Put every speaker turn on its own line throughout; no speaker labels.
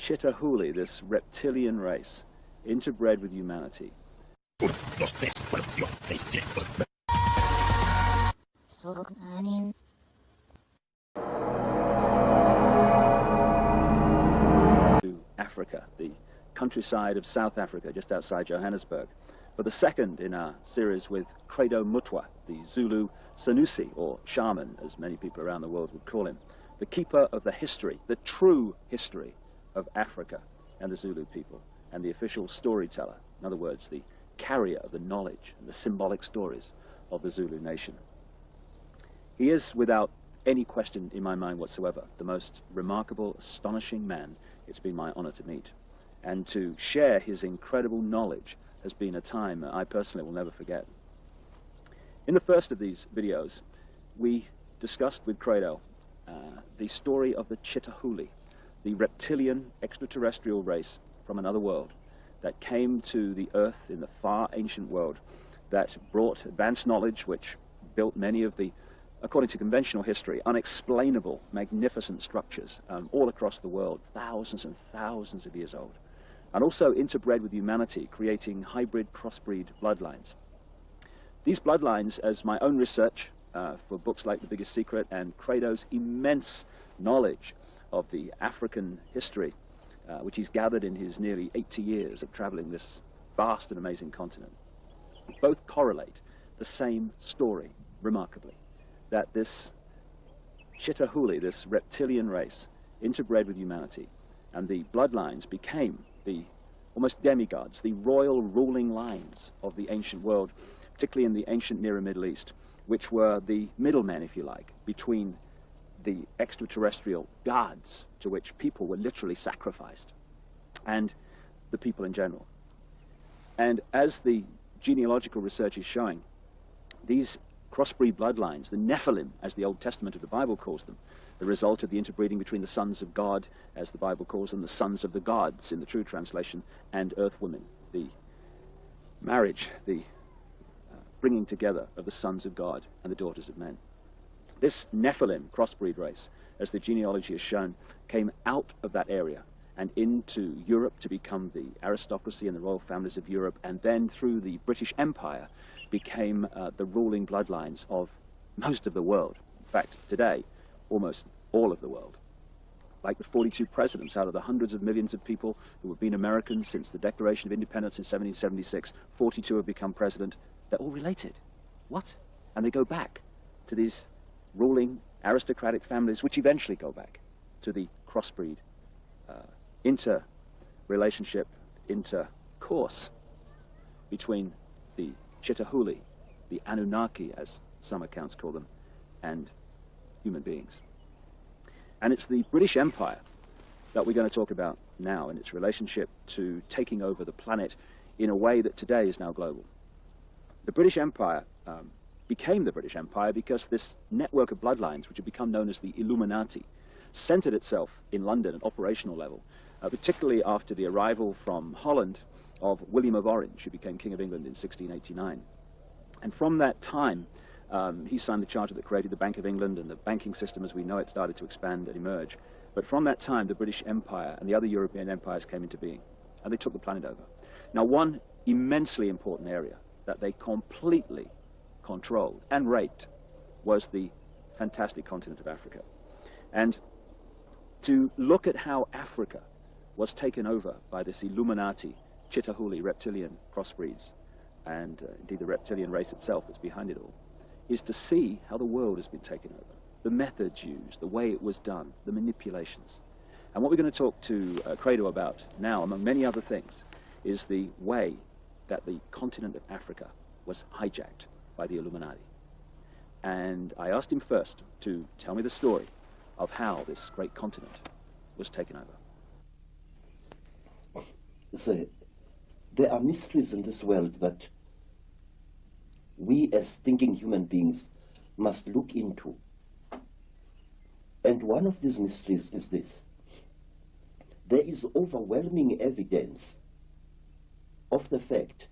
Chitahuli, this reptilian race, interbred with humanity. To Africa, the countryside of South Africa, just outside Johannesburg. But the second in our series with Credo Mutwa, the Zulu Sanusi, or shaman, as many people around the world would call him, the keeper of the history, the true history of Africa and the Zulu people, and the official storyteller, in other words, the carrier of the knowledge and the symbolic stories of the Zulu nation. He is, without any question in my mind whatsoever, the most remarkable, astonishing man it's been my honor to meet. And to share his incredible knowledge has been a time I personally will never forget. In the first of these videos, we discussed with Credo the story of the Chitahuli, the reptilian extraterrestrial race from another world that came to the earth in the far ancient world, that brought advanced knowledge which built many of the, according to conventional history, unexplainable, magnificent structures all across the world, thousands and thousands of years old, and also interbred with humanity, creating hybrid crossbreed bloodlines. These bloodlines, as my own research for books like The Biggest Secret and Credo's immense knowledge of the African history, which he's gathered in his nearly 80 years of traveling this vast and amazing continent, both correlate the same story, remarkably, that this Chitahuli, this reptilian race, interbred with humanity, and the bloodlines became the almost demigods, the royal ruling lines of the ancient world, particularly in the ancient Near and Middle East, which were the middlemen, if you like, between the extraterrestrial gods to which people were literally sacrificed, and the people in general. And as the genealogical research is showing, these crossbreed bloodlines, the Nephilim, as the Old Testament of the Bible calls them, the result of the interbreeding between the sons of God, as the Bible calls them, the sons of the gods in the true translation, and earth women, the marriage, the bringing together of the sons of God and the daughters of men. This Nephilim crossbreed race, as the genealogy has shown, came out of that area and into Europe to become the aristocracy and the royal families of Europe, and then through the British Empire became the ruling bloodlines of most of the world. In fact, today, almost all of the world. Like the 42 presidents out of the hundreds of millions of people who have been Americans since the Declaration of Independence in 1776, 42 have become president. They're all related. What? And they go back to these ruling aristocratic families, which eventually go back to the crossbreed, inter-relationship, intercourse between the Chitahuli, the Anunnaki, as some accounts call them, and human beings. And it's the British Empire that we're going to talk about now, in its relationship to taking over the planet in a way that today is now global. The British Empire became the British Empire because this network of bloodlines, which had become known as the Illuminati, centered itself in London at operational level, particularly after the arrival from Holland of William of Orange, who became King of England in 1689. And from that time, he signed the charter that created the Bank of England, and the banking system as we know it started to expand and emerge. But from that time, the British Empire and the other European empires came into being, and they took the planet over. Now, one immensely important area that they completely controlled and raped was the fantastic continent of Africa. And to look at how Africa was taken over by this Illuminati, Chitahuli, reptilian crossbreeds, and indeed the reptilian race itself that's behind it all, is to see how the world has been taken over, the methods used, the way it was done, the manipulations. And what we're going to talk to Credo about now, among many other things, is the way that the continent of Africa was hijacked by the Illuminati. And I asked him first to tell me the story of how this great continent was taken over.
So, there are mysteries in this world that we as thinking human beings must look into. And one of these mysteries is this. There is overwhelming evidence of the fact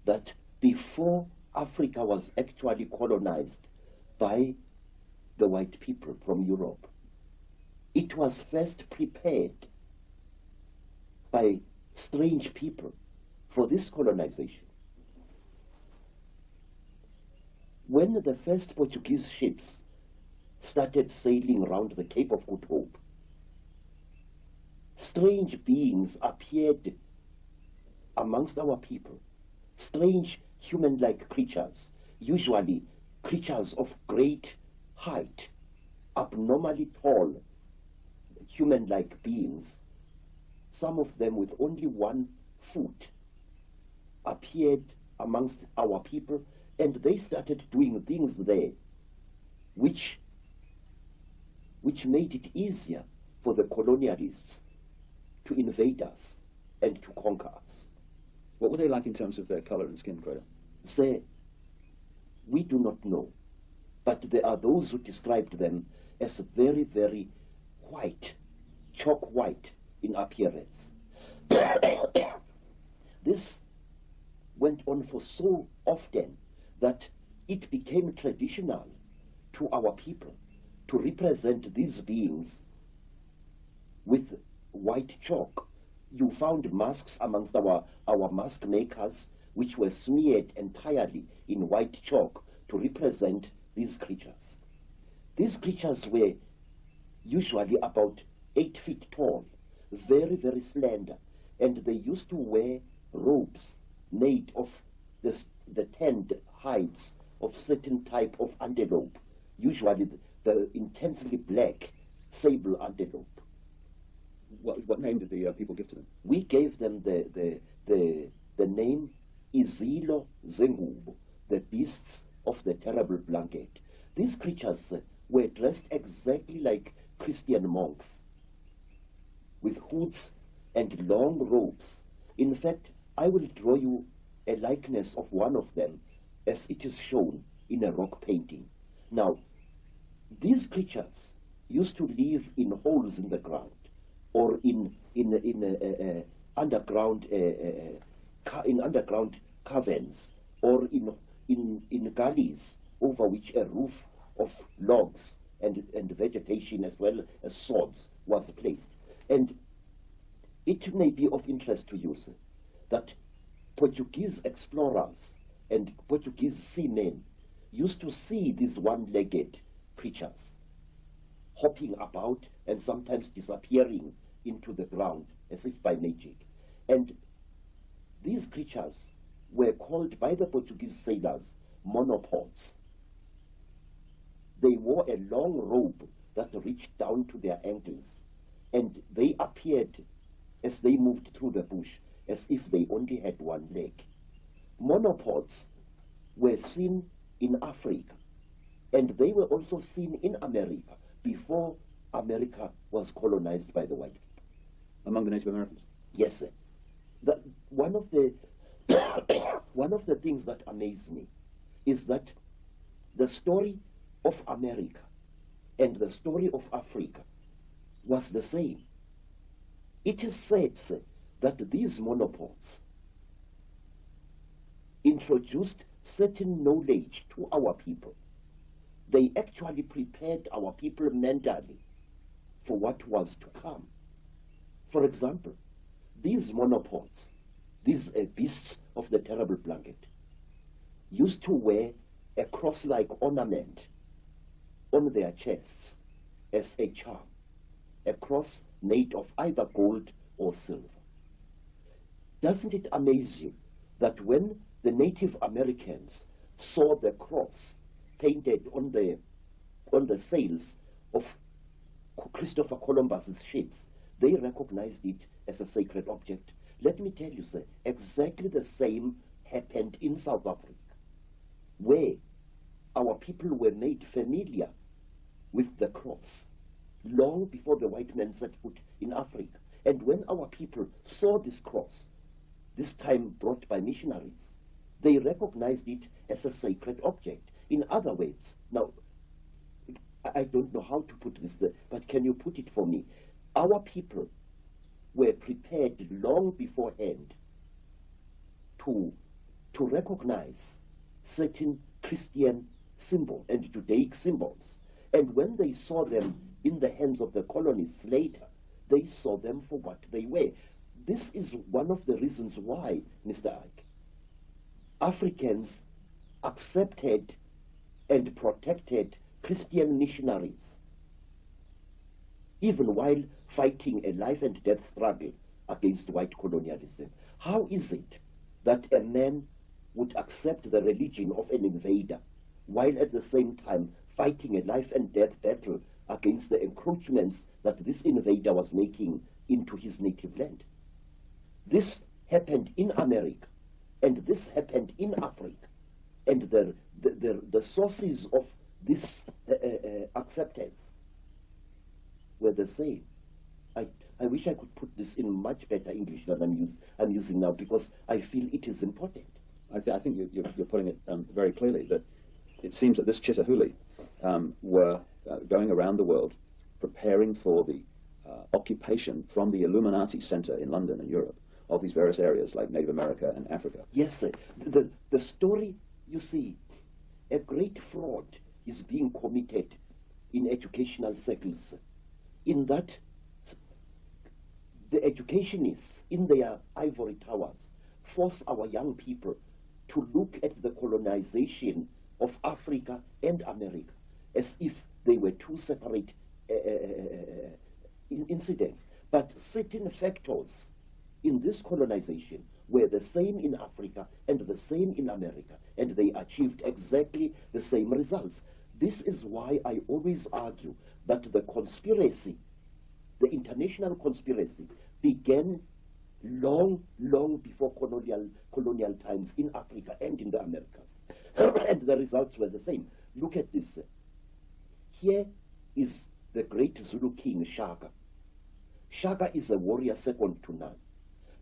that before Africa was actually colonized by the white people from Europe, it was first prepared by strange people for this colonization. When the first Portuguese ships started sailing around the Cape of Good Hope, strange beings appeared amongst our people, strange human-like creatures, usually creatures of great height, abnormally tall, human-like beings, some of them with only 1 foot, appeared amongst our people, and they started doing things there which made it easier for the colonialists to invade us and to conquer us.
What were they like in terms of their colour and skin, Credo?
Say, we do not know, but there are those who described them as very, very white, chalk white in appearance. This went on for so often that it became traditional to our people to represent these beings with white chalk. You found masks amongst our mask makers which were smeared entirely in white chalk to represent these creatures. These creatures were usually about 8 feet tall, very, very slender, and they used to wear robes made of the tanned hides of certain type of antelope, usually the intensely black sable antelope.
What name did the people give to them?
We gave them the name Izilo Zengubo, the beasts of the terrible blanket. These creatures were dressed exactly like Christian monks, with hoods and long robes. In fact, I will draw you a likeness of one of them as it is shown in a rock painting. Now, these creatures used to live in holes in the ground, or in underground caverns, or in gullies over which a roof of logs and vegetation as well as sods was placed. And it may be of interest to you, sir, that Portuguese explorers and Portuguese seamen used to see these one-legged creatures hopping about and sometimes disappearing into the ground as if by magic. And these creatures were called by the Portuguese sailors monopods. They wore a long robe that reached down to their ankles, and they appeared as they moved through the bush as if they only had 1 leg. Monopods were seen in Africa, and they were also seen in America before America was colonized by the white people.
Among the Native Americans?
Yes, sir. One of the things that amazed me is that the story of America and the story of Africa was the same. It is said, sir, that these monopods introduced certain knowledge to our people. They actually prepared our people mentally for what was to come. For example, these monopods, these beasts of the terrible blanket, used to wear a cross-like ornament on their chests as a charm, a cross made of either gold or silver. Doesn't it amaze you that when the Native Americans saw the cross painted on the sails of Christopher Columbus's ships, they recognized it as a sacred object? Let me tell you, sir, exactly the same happened in South Africa, where our people were made familiar with the cross long before the white men set foot in Africa. And when our people saw this cross, this time brought by missionaries, they recognized it as a sacred object. In other words, now, I don't know how to put this there, but can you put it for me? Our people were prepared long beforehand to recognize certain Christian symbols and Judaic symbols. And when they saw them in the hands of the colonists later, they saw them for what they were. this is one of the reasons why, Mr. Ike, Africans accepted and protected Christian missionaries, even while fighting a life and death struggle against white colonialism. How is it that a man would accept the religion of an invader while at the same time fighting a life and death battle against the encroachments that this invader was making into his native land? This happened in America, and this happened in Africa, and the sources of this acceptance were the same. I wish I could put this in much better English than I'm using now, because I feel it is important.
I think you're putting it very clearly, that it seems that this Chitahuli were going around the world preparing for the occupation from the Illuminati center in London and Europe of these various areas like Native America and Africa.
Yes, sir. The story, you see, a great fraud is being committed in educational circles, in that the educationists in their ivory towers force our young people to look at the colonization of Africa and America as if they were two separate incidents. But certain factors in this colonization were the same in Africa and the same in America, and they achieved exactly the same results. This is why I always argue that the conspiracy, the international conspiracy, began long before colonial times in Africa and in the Americas. And the results were the same. Look at this. Here is the great Zulu king, Shaka. Shaka is a warrior second to none.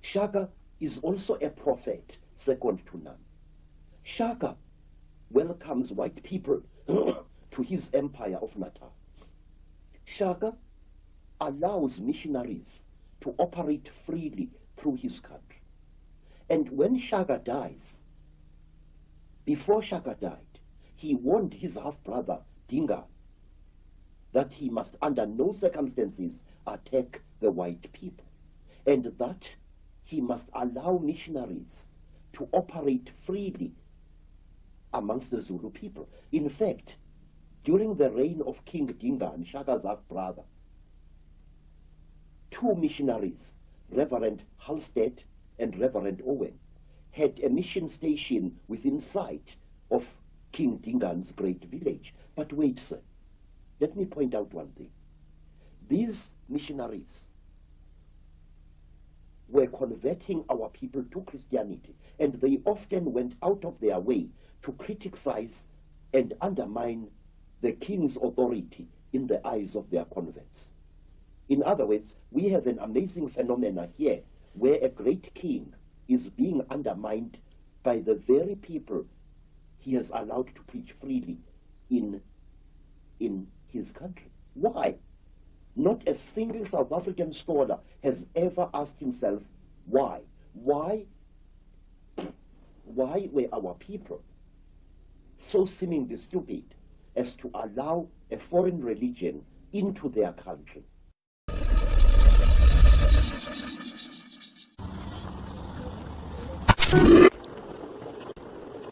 Shaka is also a prophet second to none. Shaka welcomes white people to his empire of Natal. Shaka allows missionaries to operate freely through his country. And when Shaka dies, before Shaka died, he warned his half-brother, Dinga, that he must under no circumstances attack the white people, and that he must allow missionaries to operate freely amongst the Zulu people. In fact, during the reign of King Dinga and Shaka's half-brother, two missionaries, Reverend Halstead and Reverend Owen, had a mission station within sight of King Dinga's great village. But wait, sir, let me point out one thing. These missionaries were converting our people to Christianity, and they often went out of their way to criticize and undermine the king's authority in the eyes of their converts. In other words, we have an amazing phenomena here where a great king is being undermined by the very people he has allowed to preach freely in his country. Why? Not a single South African scholar has ever asked himself why. Why were our people so seemingly stupid as to allow a foreign religion into their country?